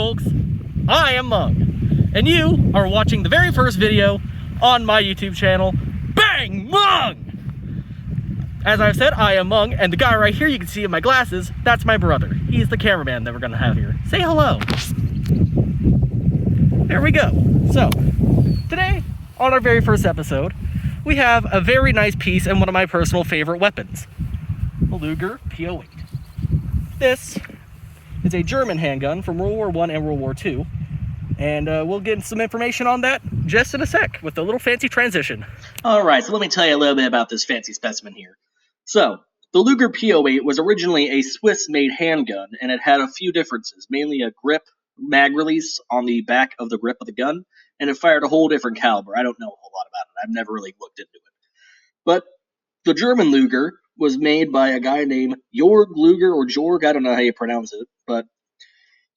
folks, I am Mung, and you are watching the very first video on my YouTube channel, BangMung! As I've said, I am Mung, and the guy right here you can see in my glasses, that's my brother. He's the cameraman that we're gonna have here. Say hello. There we go. So, today, on our very first episode, we have a very nice piece and one of my personal favorite weapons, the Luger P08. This is a German handgun from World War I and World War II, and we'll get some information on that just in a sec with a little fancy transition. Alright, so let me tell you a little bit about this fancy specimen here. So, the Luger P08 was originally a Swiss-made handgun, and it had a few differences, mainly a grip mag release on the back of the grip of the gun, and it fired a whole different caliber. I don't know a whole lot about it. I've never really looked into it. But the German Luger was made by a guy named Jorg Luger, or Jorg, I don't know how you pronounce it, but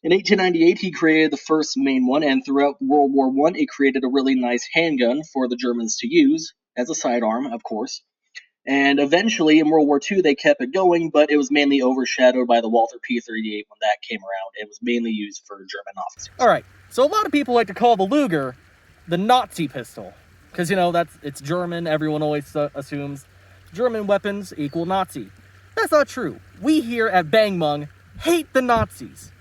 in 1898 he created the first main one, and throughout World War I it created a really nice handgun for the Germans to use, as a sidearm, of course. And eventually in World War II they kept it going, but it was mainly overshadowed by the Walther P38 when that came around. It was mainly used for German officers. Alright, so a lot of people like to call the Luger the Nazi pistol, because, you know, it's German. Everyone always assumes German weapons equal Nazi. That's not true. We here at BangMung hate the Nazis.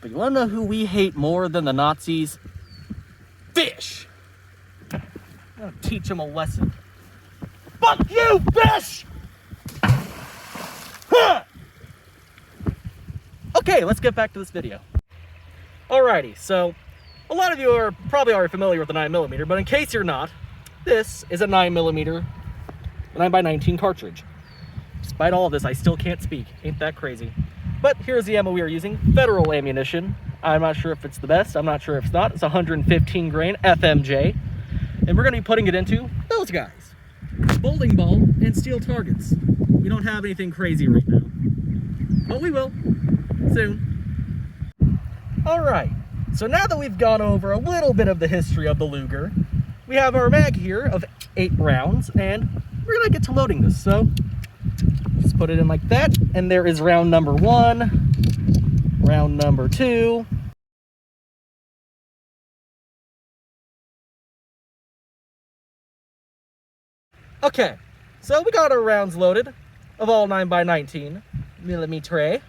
But you want to know who we hate more than the Nazis? Fish! I'm going to teach them a lesson. Fuck you, fish! Huh! Okay, let's get back to this video. Alrighty, so a lot of you are probably already familiar with the 9mm, but in case you're not, this is a 9mm 9x19 cartridge. Despite all of this, I still can't speak. Ain't that crazy? But here's the ammo we are using. Federal ammunition. I'm not sure if it's the best. I'm not sure if it's not. It's 115 grain FMJ. And we're going to be putting it into those guys. Bowling ball and steel targets. We don't have anything crazy right now, but we will soon. Alright, so now that we've gone over a little bit of the history of the Luger, we have our mag here of 8 rounds, and we're going to get to loading this. So just put it in like that, and there is round number 1, round number 2, okay, so we got our rounds loaded of all 9x19 millimeter.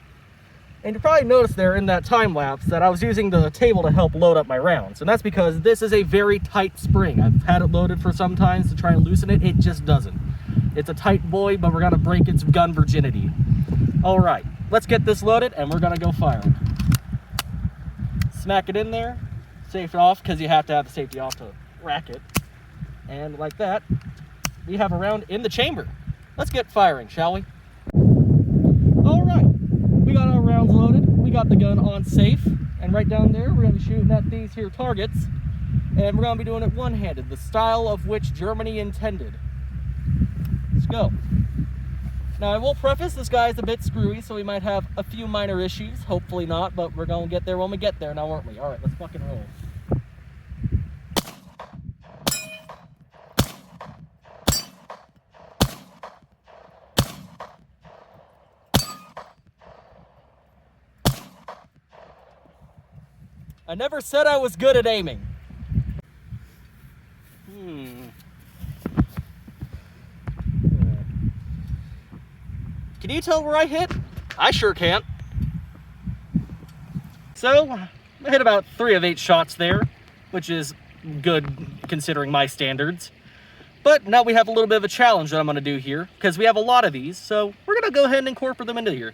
And you probably noticed there in that time lapse that I was using the table to help load up my rounds. And that's because this is a very tight spring. I've had it loaded for some times to try and loosen it. It just doesn't. It's a tight boy, but we're going to break its gun virginity. All right, let's get this loaded and we're going to go firing. Smack it in there. Safe it off because you have to have the safety off to rack it. And like that, we have a round in the chamber. Let's get firing, shall we? All right, we got our rounds loaded. We got the gun on safe. And right down there, we're gonna be shooting at these here targets. And we're gonna be doing it one-handed, the style of which Germany intended. Let's go. Now, I will preface, this guy is a bit screwy, so we might have a few minor issues. Hopefully not, but we're gonna get there when we get there now, aren't we? All right, let's fucking roll. I never said I was good at aiming. Can you tell where I hit? I sure can't. So, I hit about 3 of 8 shots there, which is good considering my standards. But now we have a little bit of a challenge that I'm going to do here, because we have a lot of these, so we're going to go ahead and incorporate them into here.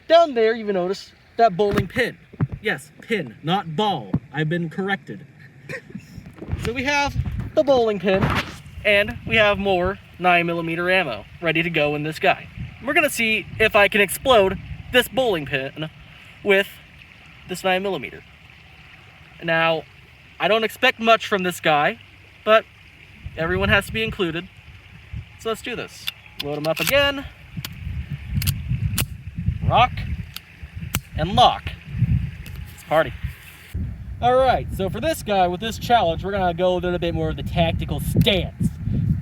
Down there, you notice that bowling pin. Yes, pin, not ball. I've been corrected. So we have the bowling pin, and we have more 9mm ammo ready to go in this guy. We're going to see if I can explode this bowling pin with this 9mm. Now, I don't expect much from this guy, but everyone has to be included. So let's do this. Load him up again. Rock. And lock. Party. Alright, so for this guy, with this challenge, we're going to go a little bit more of the tactical stance.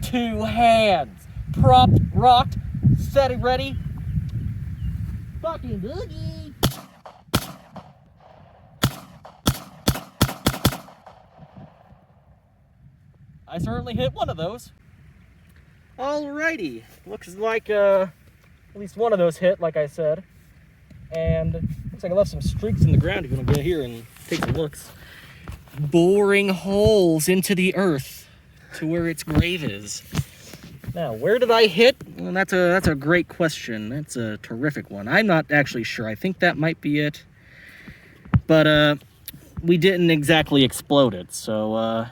2 hands. Propped, rocked, set it ready. Fucking boogie. I certainly hit one of those. Alrighty, looks like at least one of those hit, like I said. And looks like I left some streaks in the ground if you want to get here and take some looks. Boring holes into the earth to where its grave is. Now, where did I hit? Well, that's a great question. That's a terrific one. I'm not actually sure. I think that might be it. But we didn't exactly explode it, so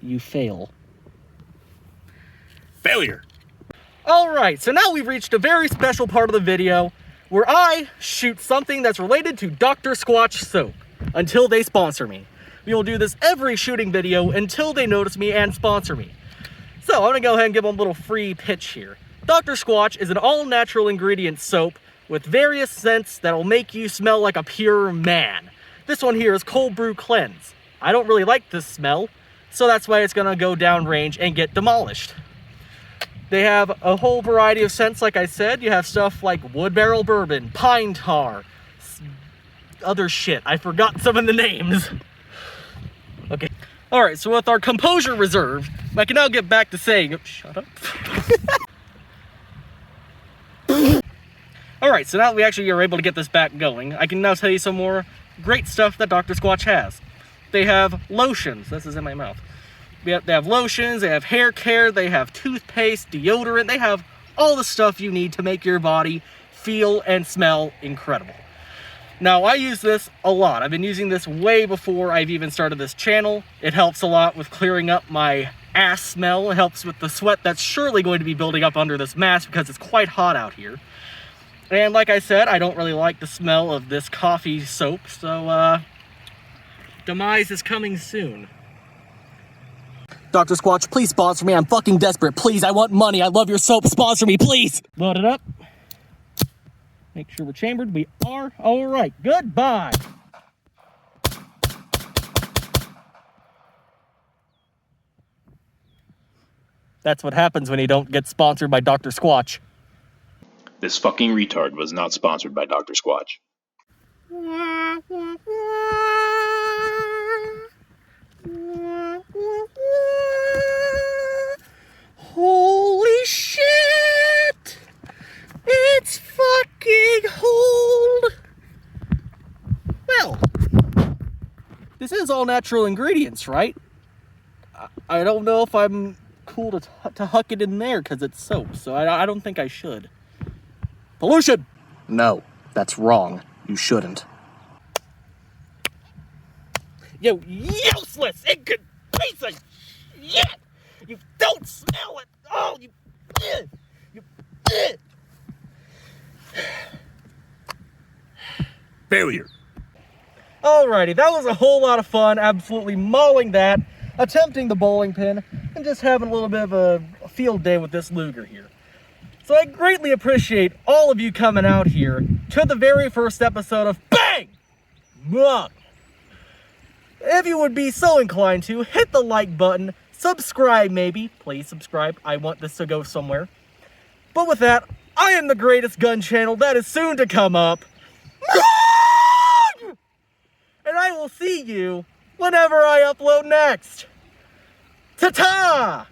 you fail. Failure. Alright, so now we've reached a very special part of the video where I shoot something that's related to Dr. Squatch soap until they sponsor me. We will do this every shooting video until they notice me and sponsor me. So I'm going to go ahead and give them a little free pitch here. Dr. Squatch is an all-natural ingredient soap with various scents that will make you smell like a pure man. This one here is Cold Brew Cleanse. I don't really like this smell, so that's why it's going to go downrange and get demolished. They have a whole variety of scents, like I said. You have stuff like wood barrel bourbon, pine tar, other shit. I forgot some of the names. Okay. Alright, so with our composure reserved, I can now get back to saying... Shut up. Alright, so now that we actually are able to get this back going, I can now tell you some more great stuff that Dr. Squatch has. They have lotions. This is in my mouth. They have lotions, they have hair care, they have toothpaste, deodorant, they have all the stuff you need to make your body feel and smell incredible. Now, I use this a lot. I've been using this way before I've even started this channel. It helps a lot with clearing up my ass smell. It helps with the sweat that's surely going to be building up under this mask because it's quite hot out here. And like I said, I don't really like the smell of this coffee soap, so demise is coming soon. Dr. Squatch, please sponsor me. I'm fucking desperate. Please, I want money. I love your soap. Sponsor me, please. Load it up. Make sure we're chambered. We are. All right. Goodbye. That's what happens when you don't get sponsored by Dr. Squatch. This fucking retard was not sponsored by Dr. Squatch. Holy shit! It's fucking cold! Well, this is all natural ingredients, right? I don't know if I'm cool to huck it in there because it's soap, so I don't think I should. Pollution! No, that's wrong. You shouldn't. You useless, piece of shit! You don't smell it! Oh, you... Failure. Alrighty, that was a whole lot of fun, absolutely mauling that, attempting the bowling pin, and just having a little bit of a field day with this Luger here. So I greatly appreciate all of you coming out here to the very first episode of BangMung. If you would be so inclined to, hit the like button, subscribe maybe. Please subscribe. I want this to go somewhere. But with that, I am the greatest gun channel that is soon to come up. And I will see you whenever I upload next. Ta-ta!